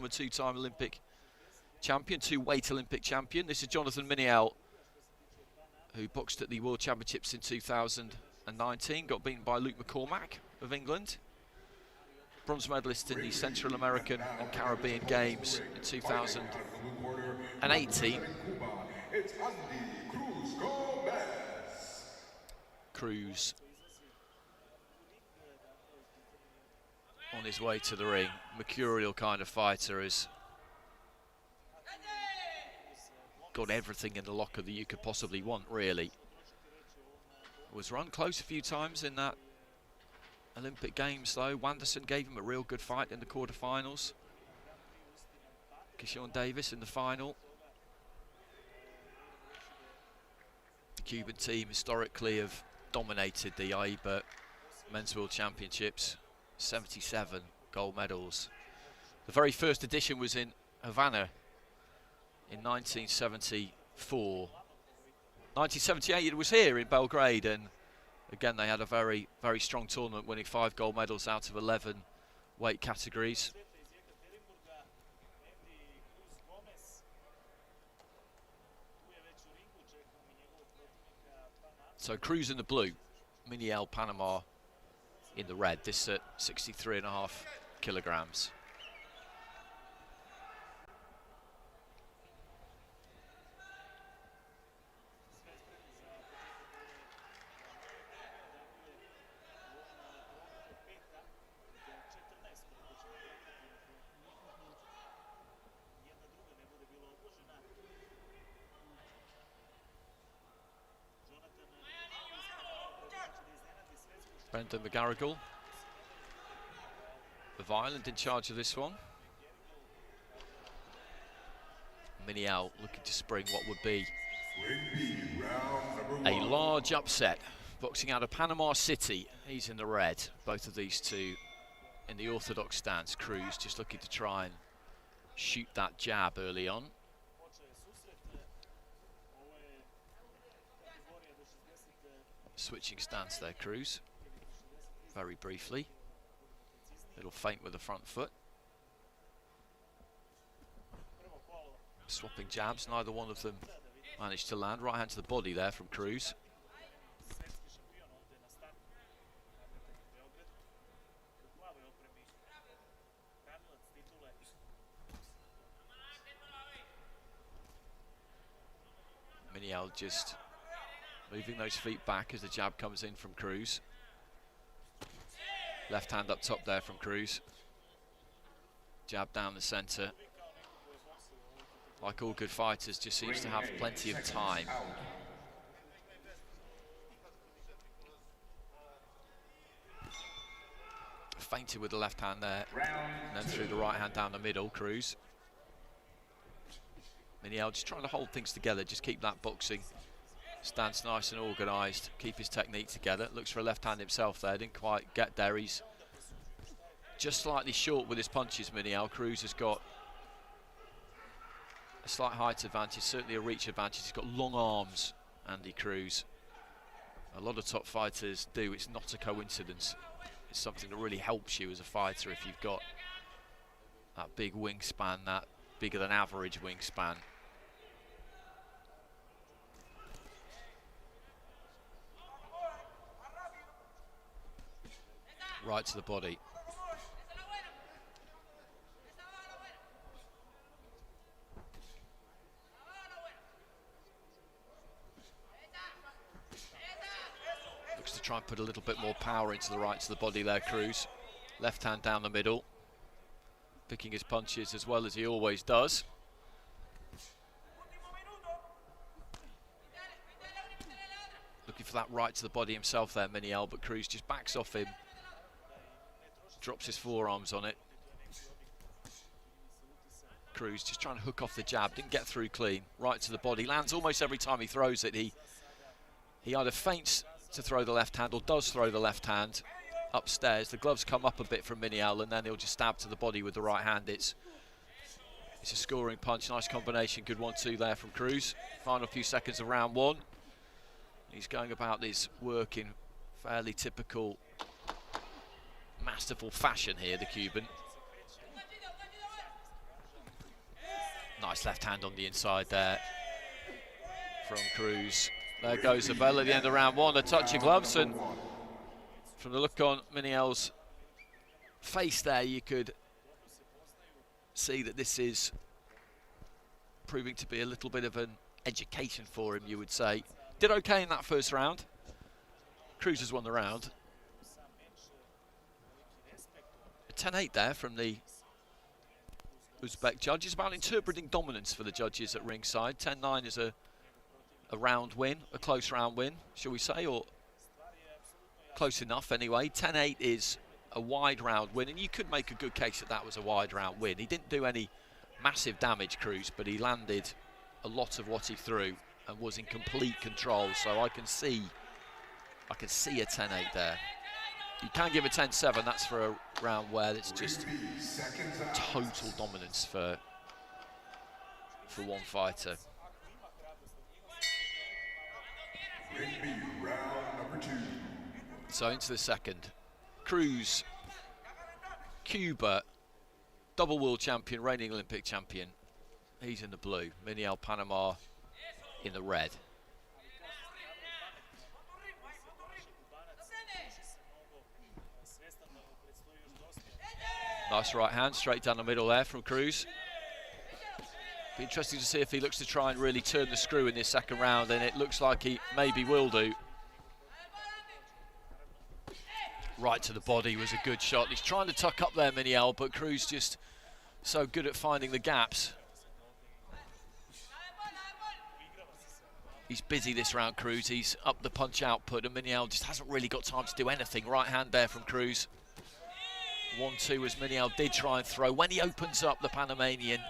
former two-time Olympic champion, two-weight Olympic champion. This is Jonathan MINIEL, who boxed at the World Championships in 2019, got beaten by Luke McCormack of England. Bronze medalist in the Central American and Caribbean Games in 2018. CRUZ on his way to the ring. Mercurial kind of fighter, has got everything in the locker that you could possibly want, really. Was run close a few times in that Olympic Games though. Wanderson gave him a real good fight in the quarterfinals. Kishon Davis in the final. The Cuban team historically have dominated the AIBA Men's World Championships. 77 gold medals. The very first edition was in Havana in 1974. 1978 it was here in Belgrade, and again they had a very, very strong tournament, winning 5 gold medals out of 11 weight categories. So CRUZ in the blue, MINIEL Panama in the red, this at 63.5 kilograms. Brendan McGarrigle of Ireland in charge of this one. MINIEL looking to spring what would be a large upset. Boxing out of Panama City, he's in the red. Both of these two in the orthodox stance. CRUZ just looking to try and shoot that jab early on. Switching stance there, CRUZ. Very briefly. Little feint with the front foot. Swapping jabs, neither one of them managed to land. Right hand to the body there from CRUZ. MINIEL just moving those feet back as the jab comes in from CRUZ. Left hand up top there from CRUZ. Jab down the centre. Like all good fighters, just seems to have plenty of time. Feinted with the left hand there, and then threw the right hand down the middle, CRUZ. MINIEL just trying to hold things together, just keep that boxing stance nice and organised, keep his technique together. Looks for a left hand himself there, didn't quite get there. He's just slightly short with his punches, MINIEL. CRUZ has got a slight height advantage, certainly a reach advantage. He's got long arms, Andy CRUZ. A lot of top fighters do. It's not a coincidence. It's something that really helps you as a fighter if you've got that big wingspan, that bigger than average wingspan. Right to the body. Looks to try and put a little bit more power into the right to the body there, CRUZ. Left hand down the middle. Picking his punches as well as he always does. Looking for that right to the body himself there, MINIEL, but CRUZ just backs off him. Drops his forearms on it. CRUZ just trying to hook off the jab, didn't get through clean. Right to the body, lands almost every time he throws it. He either feints to throw the left hand or does throw the left hand upstairs. The gloves come up a bit from MINIEL, and then he'll just stab to the body with the right hand. It's a scoring punch, nice combination, good 1-2 there from CRUZ. Final few seconds of round one. He's going about his work in fairly typical, masterful fashion here, the Cuban. Nice left hand on the inside there from CRUZ. There goes the bell at the end of round one. A touch of gloves, and from the look on MINIEL's face there, you could see that this is proving to be a little bit of an education for him, you would say. Did okay in that first round. CRUZ has won the round. A 10-8 there from the Uzbek judges, about interpreting dominance for the judges at ringside. 10-9 is a round win, a close round win, shall we say, or close enough anyway. 10-8 is a wide round win, and you could make a good case that that was a wide round win. He didn't do any massive damage, CRUZ, but he landed a lot of what he threw and was in complete control. So I can see a 10-8 there. You can give a 10-7. That's for a round where it's just total dominance for one fighter. So into the second. CRUZ, Cuba, double world champion, reigning Olympic champion. He's in the blue. MINIEL, Panama in the red. Nice right hand, straight down the middle there from CRUZ. Be interesting to see if he looks to try and really turn the screw in this second round, and it looks like he maybe will do. Right to the body was a good shot. He's trying to tuck up there, MINIEL, but CRUZ just so good at finding the gaps. He's busy this round, CRUZ. He's up the punch output, and MINIEL just hasn't really got time to do anything. Right hand there from CRUZ. 1-2 as MINIEL did try and throw. When he opens up the Panamanian,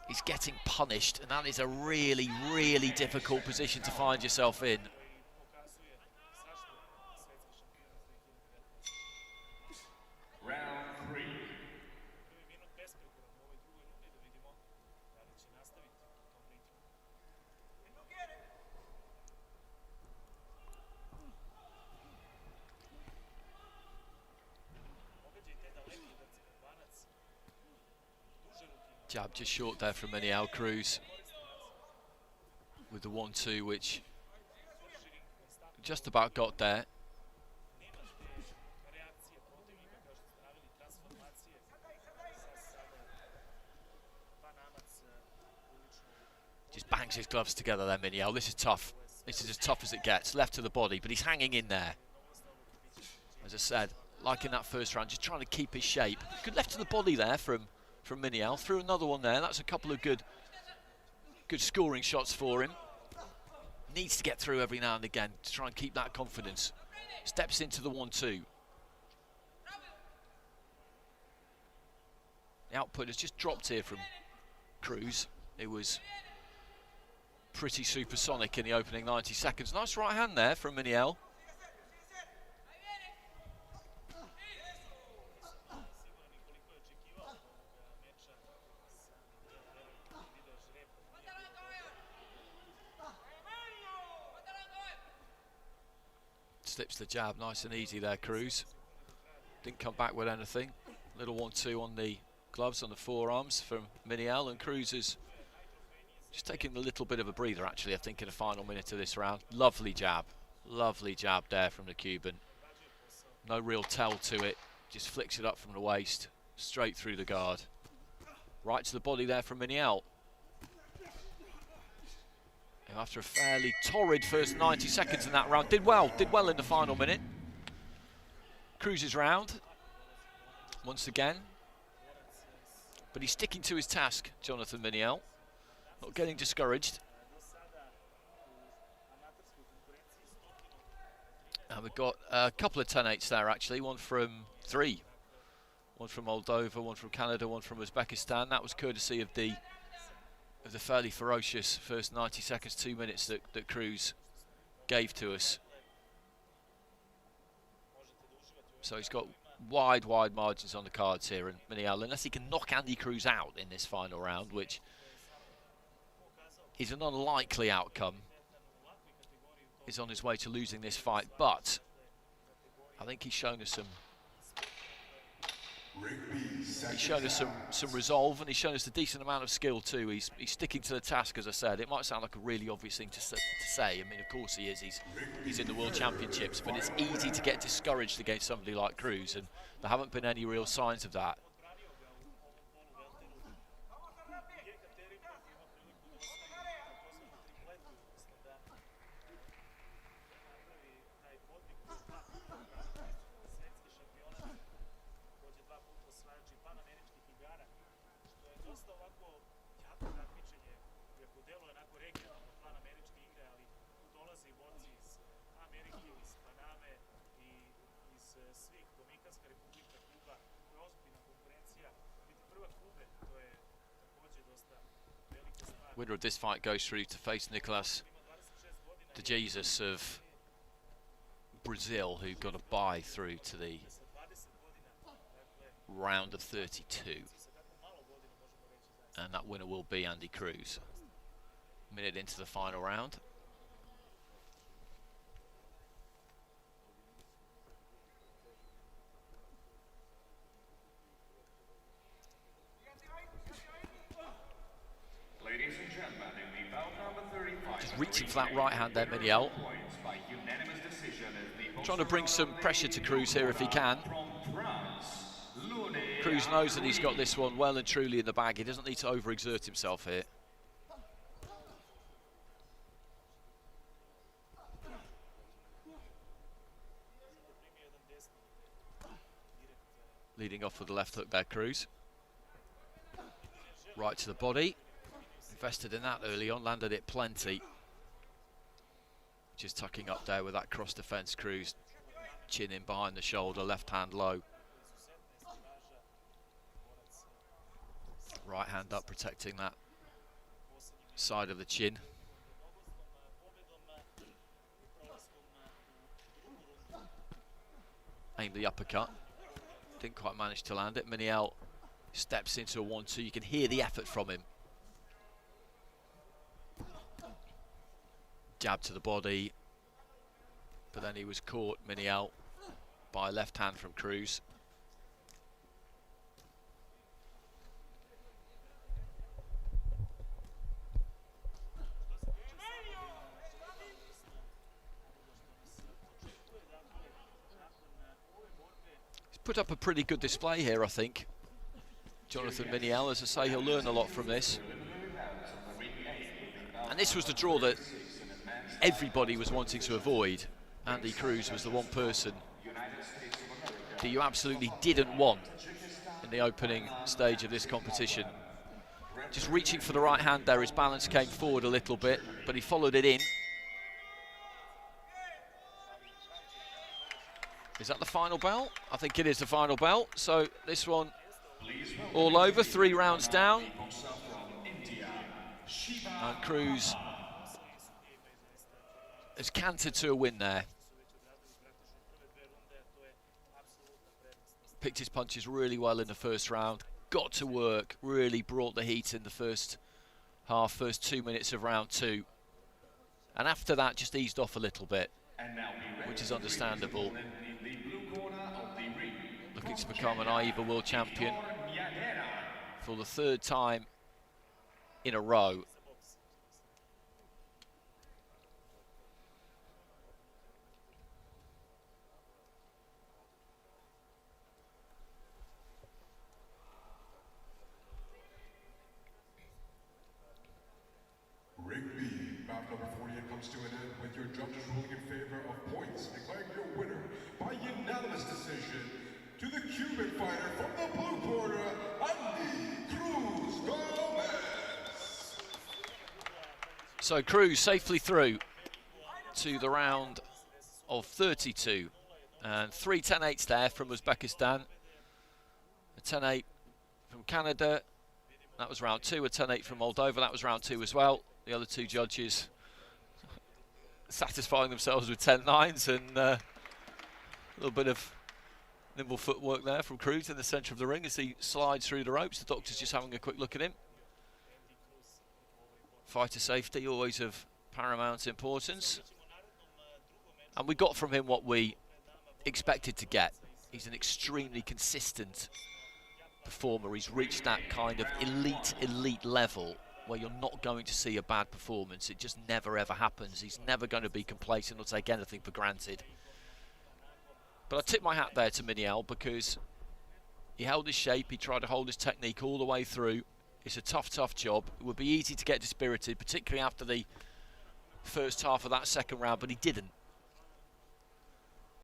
he's getting punished, and that is a really, really difficult position to find yourself in. Jab just short there from MINIEL. CRUZ with the 1-2, which just about got there. Just bangs his gloves together there, MINIEL. This is tough. This is as tough as it gets. Left to the body, but he's hanging in there. As I said, like in that first round, just trying to keep his shape. Good left to the body there from MINIEL. Threw another one there. That's a couple of good scoring shots for him. Needs to get through every now and again to try and keep that confidence. Steps into the 1-2. The output has just dropped here from CRUZ. It was pretty supersonic in the opening 90 seconds. Nice right hand there from MINIEL. Slips the jab, nice and easy there, CRUZ. Didn't come back with anything. Little 1-2 on the gloves, on the forearms from MINIEL, and CRUZ is just taking a little bit of a breather, actually, I think, in the final minute of this round. Lovely jab there from the Cuban. No real tell to it, just flicks it up from the waist, straight through the guard. Right to the body there from MINIEL. After a fairly torrid first 90 seconds in that round, did well in the final minute. CRUZ's round, once again. But he's sticking to his task, Jonathan MINIEL. Not getting discouraged. And we've got a couple of 10-8s there, actually. One from three. One from Moldova, one from Canada, one from Uzbekistan. That was courtesy of the fairly ferocious first 90 seconds, 2 minutes that CRUZ gave to us. So he's got wide margins on the cards here, and MINIEL, unless he can knock Andy CRUZ out in this final round, which is an unlikely outcome, is on his way to losing this fight. But I think he's shown us some He's shown us some resolve, and he's shown us a decent amount of skill too. He's sticking to the task, as I said. It might sound like a really obvious thing to say. I mean, of course he is. He's in the World Championships, but it's easy to get discouraged against somebody like CRUZ, and there haven't been any real signs of that. Winner of this fight goes through to face Nicolas de Jesus of Brazil, who got a bye through to the round of 32. And that winner will be Andy CRUZ. A minute into the final round. Just reaching for that right hand there, MINIEL. Trying to bring some pressure to CRUZ here if he can. CRUZ knows that he's got this one well and truly in the bag. He doesn't need to overexert himself here. Leading off with the left hook there, CRUZ. Right to the body. Invested in that early on, landed it plenty. Just tucking up there with that cross defense, CRUZ. Chin in behind the shoulder, left hand low. Right hand up, protecting that side of the chin. Aimed the uppercut. Didn't quite manage to land it. MINIEL steps into a 1-2. You can hear the effort from him. Jab to the body. But then he was caught, MINIEL, by a left hand from CRUZ. Put up a pretty good display here, I think. Jonathan MINIEL, as I say, he'll learn a lot from this. And this was the draw that everybody was wanting to avoid. Andy CRUZ was the one person that you absolutely didn't want in the opening stage of this competition. Just reaching for the right hand there, his balance came forward a little bit, but he followed it in. Is that the final bell? I think it is the final bell. So this one all over, 3 rounds down. And CRUZ has cantered to a win there. Picked his punches really well in the first round. Got to work, really brought the heat in the first half, first 2 minutes of round 2. And after that, just eased off a little bit, which is understandable. Looking to become an AIBA world champion for the 3rd time in a row. Ring B, bout number 48 comes to an end with your judges ruling in favor of points, declaring your winner by unanimous decision to the Cuban fighter from the blue corner, Andy CRUZ Gomez. So CRUZ safely through to the round of 32, and 3 10-8s there from Uzbekistan, a 10-8 from Canada, that was round 2, a 10-8 from Moldova, that was round 2 as well. The other 2 judges satisfying themselves with 10-9s, and a little bit of nimble footwork there from CRUZ in the centre of the ring as he slides through the ropes. The doctor's just having a quick look at him. Fighter safety, always of paramount importance. And we got from him what we expected to get. He's an extremely consistent performer. He's reached that kind of elite level where you're not going to see a bad performance. It just never ever happens. He's never going to be complacent or take anything for granted. But I tip my hat there to MINIEL, because he held his shape, he tried to hold his technique all the way through. It's a tough job. It would be easy to get dispirited, particularly after the first half of that second round, but he didn't.